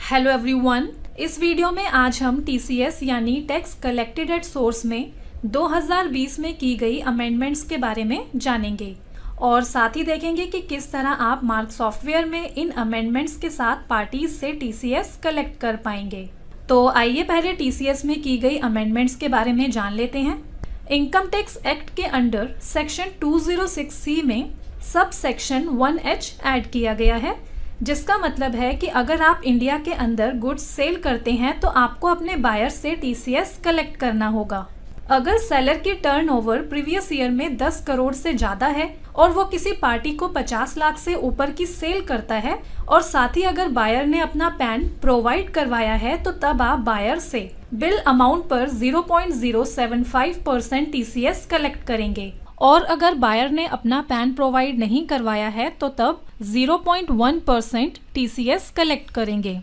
Hello everyone, इस video में आज हम TCS यानी टैक्स कलेक्टेड एट सोर्स में 2020 में की गई अमेंडमेंट्स के बारे में जानेंगे और साथ ही देखेंगे कि किस तरह आप मार्क सॉफ्टवेयर में इन अमेंडमेंट्स के साथ पार्टीज से TCS कलेक्ट कर पाएंगे। तो आइए पहले TCS में की गई अमेंडमेंट्स के बारे में जान लेते हैं। इनकम टैक्स एक्ट के अंडर सेक्शन 206C में सब सेक्शन 1H ऐड किया गया है, जिसका मतलब है कि अगर आप इंडिया के अंदर गुड्स सेल करते हैं तो आपको अपने बायर से TCS कलेक्ट करना होगा। अगर सेलर की टर्नओवर प्रीवियस ईयर में 10 करोड़ से ज़्यादा है और वो किसी पार्टी को 50 लाख से ऊपर की सेल करता है और साथ ही अगर बायर ने अपना पैन प्रोवाइड करवाया है तो तब आप बायर से बिल अमाउंट पर 0.075% TCS कलेक्ट करेंगे और अगर बायर ने अपना पैन प्रोवाइड नहीं करवाया है तो तब 0.1% TCS कलेक्ट करेंगे।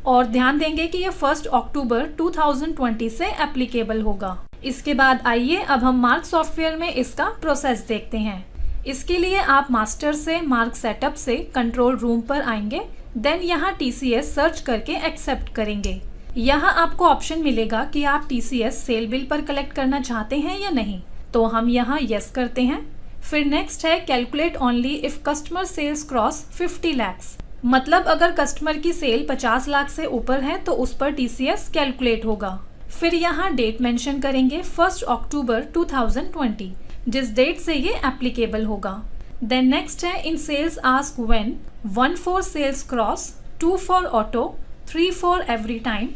और ध्यान देंगे कि ये 1 अक्टूबर 2020 से एप्लीकेबल होगा। इसके बाद आइए अब हम मार्क सॉफ्टवेयर में इसका प्रोसेस देखते हैं। इसके लिए आप मास्टर से मार्क सेटअप से कंट्रोल रूम पर आएंगे, देन यहाँ TCS सर्च करके एक्सेप्ट करेंगे। यहाँ आपको ऑप्शन मिलेगा कि आप TCS सेल बिल पर कलेक्ट करना चाहते हैं या नहीं, तो हम यहाँ यस करते हैं। फिर नेक्स्ट है calculate only if customer sales cross 50 lakhs, मतलब अगर कस्टमर की सेल 50 लाख से ऊपर है तो उस पर TCS कैलकुलेट होगा। फिर यहाँ डेट मेंशन करेंगे 1 अक्टूबर 2020, जिस डेट से ये एप्लीकेबल होगा। देन नेक्स्ट है in sales ask when 1 for sales cross, 2 for auto, 3 for every time,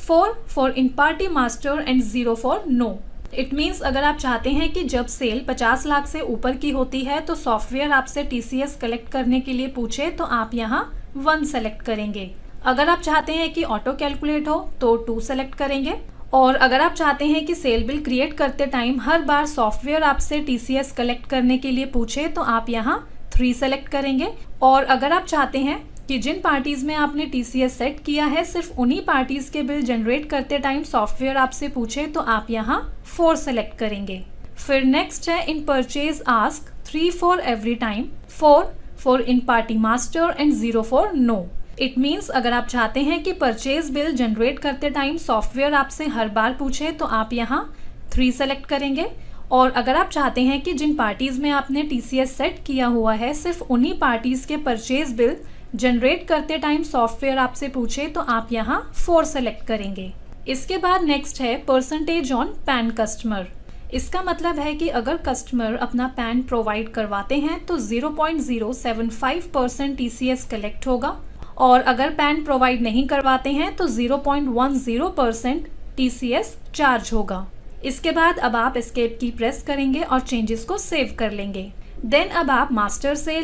4 for in party master and 0 for no. It means अगर आप चाहते हैं कि जब सेल 50 लाख से ऊपर की होती है तो सॉफ्टवेयर आपसे TCS कलेक्ट करने के लिए पूछे तो आप यहाँ 1 सेलेक्ट करेंगे। अगर आप चाहते हैं कि ऑटो कैलकुलेट हो तो 2 सेलेक्ट करेंगे। और अगर आप चाहते हैं कि सेल बिल क्रिएट करते टाइम हर बार सॉफ्टवेयर आपसे TCS कलेक्ट करने के लिए पूछे तो आप यहाँ 3 सेलेक्ट करेंगे। और अगर आप चाहते हैं कि जिन पार्टीज में आपने TCS सेट किया है सिर्फ उन्हीं पार्टीज के बिल जनरेट करते टाइम सॉफ्टवेयर आपसे पूछे तो आप यहाँ 4 सेलेक्ट करेंगे। फिर नेक्स्ट है in purchase ask 3 for every time, 4 for in party master and 0 for no. It means अगर आप चाहते हैं कि परचेज बिल जनरेट करते टाइम सॉफ्टवेयर आपसे हर बार पूछे तो आप यहाँ 3 सेलेक्ट करेंगे। और अगर आप चाहते हैं कि जिन पार्टीज में आपने TCS सेट किया हुआ है सिर्फ उन्हीं पार्टीज के परचेज बिल जनरेट करते टाइम सॉफ्टवेयर आपसे पूछे तो आप यहाँ 4 सेलेक्ट करेंगे। इसके बाद नेक्स्ट है परसेंटेज ऑन पैन कस्टमर। इसका मतलब है कि अगर कस्टमर अपना पैन प्रोवाइड करवाते हैं तो 0.075% TCS कलेक्ट होगा और अगर पैन प्रोवाइड नहीं करवाते हैं तो 0.10% TCS चार्ज होगा। इसके बाद अब आप एस्केप की प्रेस करेंगे और चेंजेस को सेव कर लेंगे। देन अब आप मास्टर से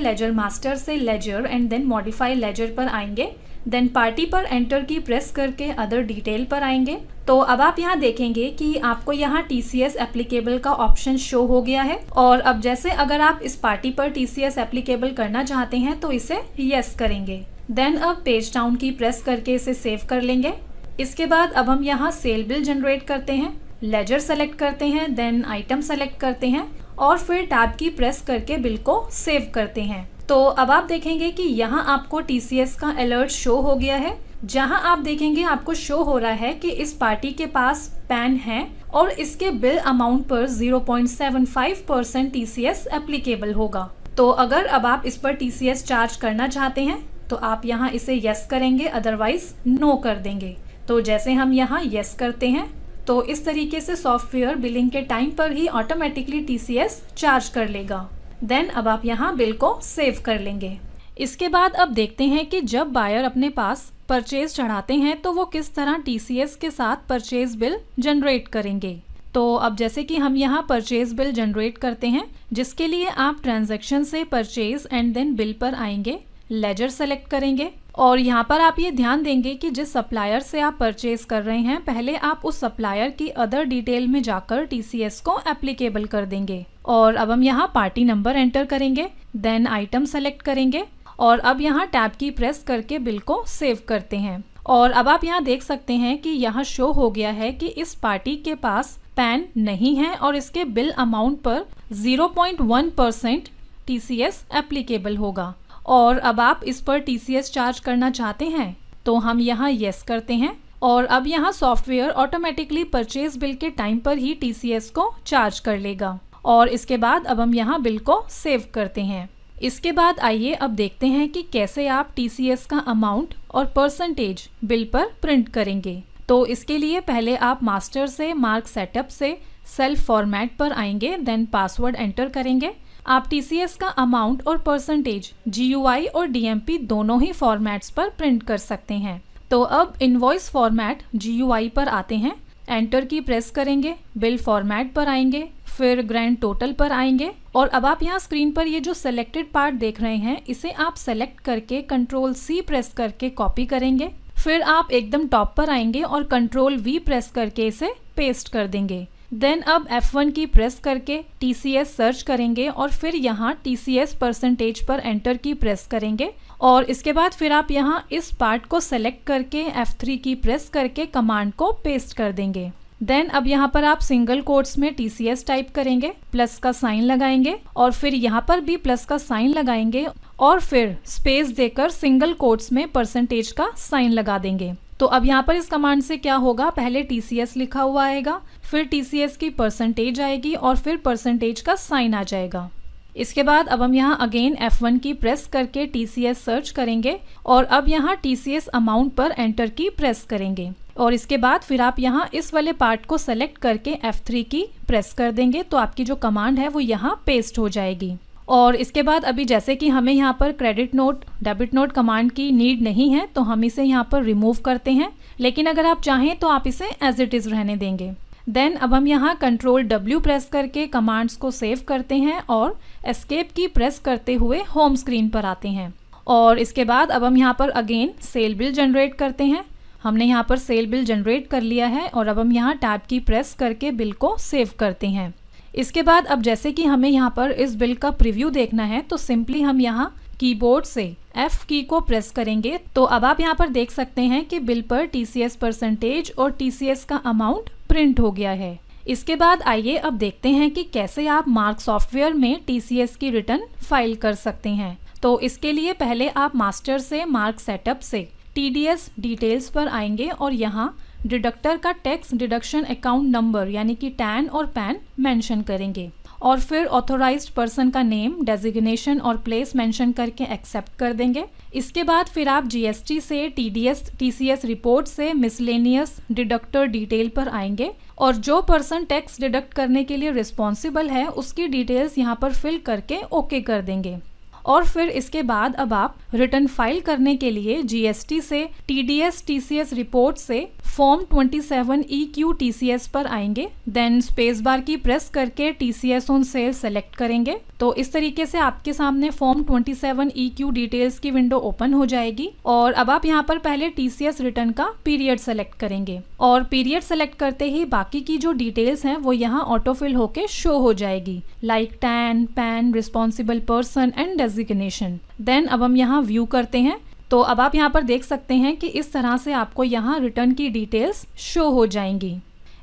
ledger and then modify ledger पर आएंगे। देन पार्टी पर एंटर की प्रेस करके अदर डिटेल पर आएंगे। तो अब आप यहाँ देखेंगे कि आपको यहाँ TCS एप्लीकेबल का ऑप्शन शो हो गया है। और अब जैसे अगर आप इस पार्टी पर TCS एप्लीकेबल करना चाहते हैं तो इसे यस करेंगे। देन अब पेज डाउन की प्रेस करके इसे सेव कर लेंगे। इसके बाद अब हम यहाँ सेल बिल जनरेट करते हैं, लेजर सेलेक्ट करते हैं, देन आइटम सेलेक्ट करते हैं और फिर टैब की प्रेस करके बिल को सेव करते हैं। तो अब आप देखेंगे कि यहाँ आपको TCS का अलर्ट शो हो गया है, जहाँ आप देखेंगे आपको शो हो रहा है कि इस पार्टी के पास पैन है और इसके बिल अमाउंट पर 0.75% TCS एप्लीकेबल होगा। तो अगर अब आप इस पर TCS चार्ज करना चाहते हैं तो आप यहाँ इसे यस करेंगे, अदरवाइज नो कर देंगे। तो जैसे हम यहाँ यस करते हैं तो इस तरीके से सॉफ्टवेयर बिलिंग के टाइम पर ही ऑटोमेटिकली TCS चार्ज कर लेगा। देन अब आप यहाँ बिल को सेव कर लेंगे। इसके बाद अब देखते हैं कि जब बायर अपने पास परचेज चढ़ाते हैं तो वो किस तरह TCS के साथ परचेज बिल जनरेट करेंगे। तो अब जैसे कि हम यहाँ परचेज बिल जनरेट करते हैं, जिसके लिए आप ट्रांजैक्शन से परचेज एंड देन बिल पर आएंगे, लेजर सेलेक्ट करेंगे और यहाँ पर आप ये ध्यान देंगे कि जिस सप्लायर से आप परचेज कर रहे हैं पहले आप उस सप्लायर की अदर डिटेल में जाकर TCS को एप्लीकेबल कर देंगे। और अब हम यहाँ पार्टी नंबर एंटर करेंगे, देन आइटम सेलेक्ट करेंगे और अब यहाँ टैब की प्रेस करके बिल को सेव करते हैं। और अब आप यहाँ देख सकते हैं कि यहाँ शो हो गया है कि इस पार्टी के पास पैन नहीं है और इसके बिल अमाउंट पर 0.1% TCS एप्लीकेबल होगा। और अब आप इस पर TCS चार्ज करना चाहते हैं तो हम यहाँ येस करते हैं और अब यहाँ सॉफ्टवेयर ऑटोमेटिकली परचेज बिल के टाइम पर ही TCS को चार्ज कर लेगा। और इसके बाद अब हम यहाँ बिल को सेव करते हैं। इसके बाद आइए अब देखते हैं कि कैसे आप TCS का अमाउंट और परसेंटेज बिल पर प्रिंट करेंगे। तो इसके लिए पहले आप मास्टर से मार्क सेटअप से सेल्फ फॉर्मेट पर आएंगे, देन पासवर्ड एंटर करेंगे। आप TCS का अमाउंट और परसेंटेज GUI और DMP दोनों ही फॉर्मेट्स पर प्रिंट कर सकते हैं। तो अब इनवॉइस फॉर्मेट GUI पर आते हैं, एंटर की प्रेस करेंगे, बिल फॉर्मेट पर आएंगे, फिर ग्रैंड टोटल पर आएंगे और अब आप यहाँ स्क्रीन पर ये जो सेलेक्टेड पार्ट देख रहे हैं इसे आप सेलेक्ट करके Ctrl+C प्रेस करके कॉपी करेंगे। फिर आप एकदम टॉप पर आएंगे और Ctrl+V प्रेस करके इसे पेस्ट कर देंगे। देन अब F1 की प्रेस करके TCS सर्च करेंगे और फिर यहाँ TCS परसेंटेज पर एंटर की प्रेस करेंगे और इसके बाद फिर आप यहाँ इस पार्ट को सेलेक्ट करके F3 की प्रेस करके कमांड को पेस्ट कर देंगे। देन अब यहाँ पर आप सिंगल कोट्स में TCS टाइप करेंगे, प्लस का साइन लगाएंगे और फिर यहाँ पर भी प्लस का साइन लगाएंगे और फिर स्पेस देकर सिंगल कोट्स में परसेंटेज का साइन लगा देंगे। तो अब यहाँ पर इस कमांड से क्या होगा, पहले TCS लिखा हुआ आएगा, फिर TCS की परसेंटेज आएगी और फिर परसेंटेज का साइन आ जाएगा। इसके बाद अब हम यहाँ अगेन F1 की प्रेस करके TCS सर्च करेंगे और अब यहाँ TCS अमाउंट पर एंटर की प्रेस करेंगे और इसके बाद फिर आप यहाँ इस वाले पार्ट को सेलेक्ट करके F3 की प्रेस कर देंगे तो आपकी जो कमांड है वो यहाँ पेस्ट हो जाएगी। और इसके बाद अभी जैसे कि हमें यहाँ पर credit note debit note command की नीड नहीं है तो हम इसे यहाँ पर रिमूव करते हैं, लेकिन अगर आप चाहें तो आप इसे एज इट इज़ रहने देंगे। देन अब हम यहाँ Ctrl+W प्रेस करके कमांड्स को सेव करते हैं और एस्केप की प्रेस करते हुए होम स्क्रीन पर आते हैं और इसके बाद अब हम यहाँ पर अगेन सेल बिल जनरेट करते हैं। हमने यहाँ पर सेल बिल जनरेट कर लिया है और अब हम यहाँ टैब की प्रेस करके बिल को सेव करते हैं। इसके बाद अब जैसे कि हमें यहाँ पर इस बिल का प्रीव्यू देखना है तो सिंपली हम यहाँ कीबोर्ड से F की को प्रेस करेंगे। तो अब आप यहाँ पर देख सकते हैं कि बिल पर TCS परसेंटेज और TCS का अमाउंट प्रिंट हो गया है। इसके बाद आइए अब देखते हैं कि कैसे आप मार्क सॉफ्टवेयर में TCS की रिटर्न फाइल कर सकते हैं। तो इसके लिए पहले आप मास्टर से मार्क सेटअप से TDS डिटेल्स पर आएंगे और यहाँ डिडक्टर का टैक्स डिडक्शन अकाउंट नंबर यानी कि टैन और पैन मेंशन करेंगे और फिर ऑथोराइज्ड पर्सन का नेम, डेजिग्नेशन और प्लेस मेंशन करके एक्सेप्ट कर देंगे। इसके बाद फिर आप GST से TCS रिपोर्ट से मिसलेनियस डिडक्टर डिटेल पर आएंगे और जो पर्सन टैक्स डिडक्ट करने के लिए रिस्पॉन्सिबल है उसकी डिटेल्स यहाँ पर फिल करके ओके कर देंगे। और फिर इसके बाद अब आप रिटर्न फाइल करने के लिए GST से TCS रिपोर्ट से फॉर्म 27 EQ TCS पर आएंगे। देन स्पेस बार की प्रेस करके TCS ऑन सेल सेलेक्ट करेंगे। तो इस तरीके से आपके सामने फॉर्म 27 EQ डिटेल्स की विंडो ओपन हो जाएगी और अब आप यहाँ पर पहले TCS रिटर्न का पीरियड सेलेक्ट करेंगे और पीरियड सेलेक्ट करते ही बाकी की जो डिटेल्स हैं वो यहाँ ऑटोफिल होके शो हो जाएगी, like TAN, PAN, responsible person and designation. Then अब हम यहाँ व्यू करते हैं तो अब आप यहाँ पर देख सकते हैं कि इस तरह से आपको यहाँ रिटर्न की डिटेल्स शो हो जाएंगी।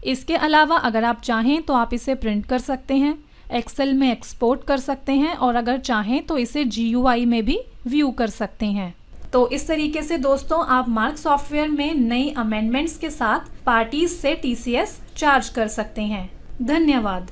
इसके अलावा अगर आप चाहें तो आप इसे प्रिंट कर सकते हैं, एक्सेल में एक्सपोर्ट कर सकते हैं और अगर चाहें तो इसे GUI में भी व्यू कर सकते हैं। तो इस तरीके से दोस्तों आप मार्क सॉफ्टवेयर में नई अमेंडमेंट्स के साथ पार्टीज से TCS चार्ज कर सकते हैं। धन्यवाद।